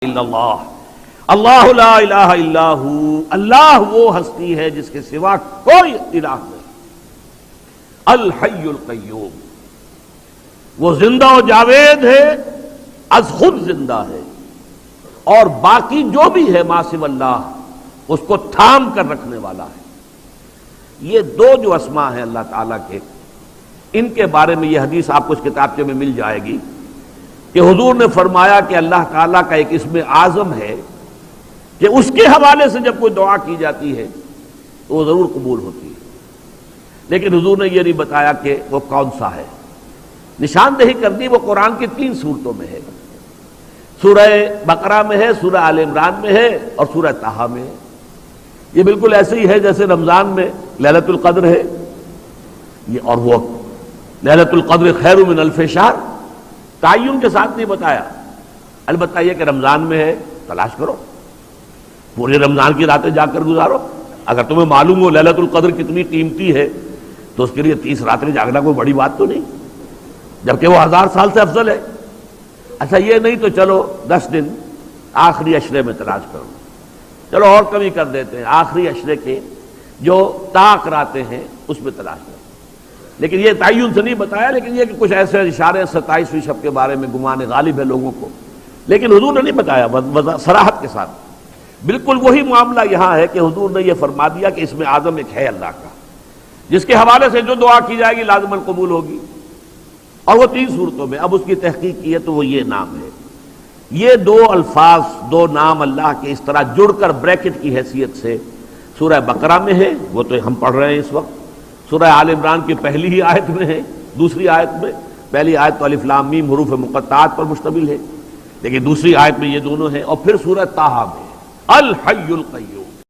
الا اللہ اللہ لا الہ الا ہو، اللہ وہ ہستی ہے جس کے سوا کوئی الہ نہیں۔ الحی القیوم، وہ زندہ و جاوید ہے، از خود زندہ ہے، اور باقی جو بھی ہے ما سوی اللہ اس کو تھام کر رکھنے والا ہے۔ یہ دو جو اسماء ہیں اللہ تعالیٰ کے، ان کے بارے میں یہ حدیث آپ کو اس کتابچے میں مل جائے گی کہ حضور نے فرمایا کہ اللہ تعالیٰ کا ایک اسم اعظم ہے کہ اس کے حوالے سے جب کوئی دعا کی جاتی ہے تو وہ ضرور قبول ہوتی ہے، لیکن حضور نے یہ نہیں بتایا کہ وہ کون سا ہے۔ نشاندہی کر دی وہ قرآن کی 3 سورتوں میں ہے، سورہ بقرہ میں ہے، سورہ آل عمران میں ہے، اور سورہ طٰہٰ میں ہے۔ یہ بالکل ایسے ہی ہے جیسے رمضان میں لیلۃ القدر ہے، یہ اور وہ لیلۃ القدر خیر من الف شہر، تعین کے ساتھ نہیں بتایا، البتہ یہ کہ رمضان میں ہے تلاش کرو، پورے رمضان کی راتیں جا کر گزارو۔ اگر تمہیں معلوم ہو لیلۃ القدر کتنی قیمتی ہے تو اس کے لیے 30 راتیں جاگنا کوئی بڑی بات تو نہیں، جبکہ وہ 1000 سال سے افضل ہے۔ اچھا یہ نہیں تو چلو 10 دن آخری عشرے میں تلاش کرو، چلو اور کمی کر دیتے ہیں، آخری عشرے کے جو طاق راتیں ہیں اس میں تلاش کرو، لیکن یہ تعین سے نہیں بتایا۔ لیکن یہ کہ کچھ ایسے اشارے 27ویں شب کے بارے میں گمان غالب ہے لوگوں کو، لیکن حضور نے نہیں بتایا صراحت کے ساتھ۔ بالکل وہی معاملہ یہاں ہے کہ حضور نے یہ فرما دیا کہ اس میں اعظم ایک ہے اللہ کا، جس کے حوالے سے جو دعا کی جائے گی لازماً قبول ہوگی، اور وہ 3 صورتوں میں۔ اب اس کی تحقیق کی ہے تو وہ یہ نام ہے۔ یہ 2 الفاظ، 2 نام اللہ کے اس طرح جڑ کر بریکٹ کی حیثیت سے سورہ بقرہ میں ہے، وہ تو ہم پڑھ رہے ہیں اس وقت، سورہ آل عمران کی پہلی ہی آیت میں ہے، دوسری آیت میں، پہلی آیت تو الف لام میم حروف مقطعات پر مشتمل ہے، لیکن دوسری آیت میں یہ دونوں ہیں، اور پھر سورہ طٰہٰ میں الحی القیوم۔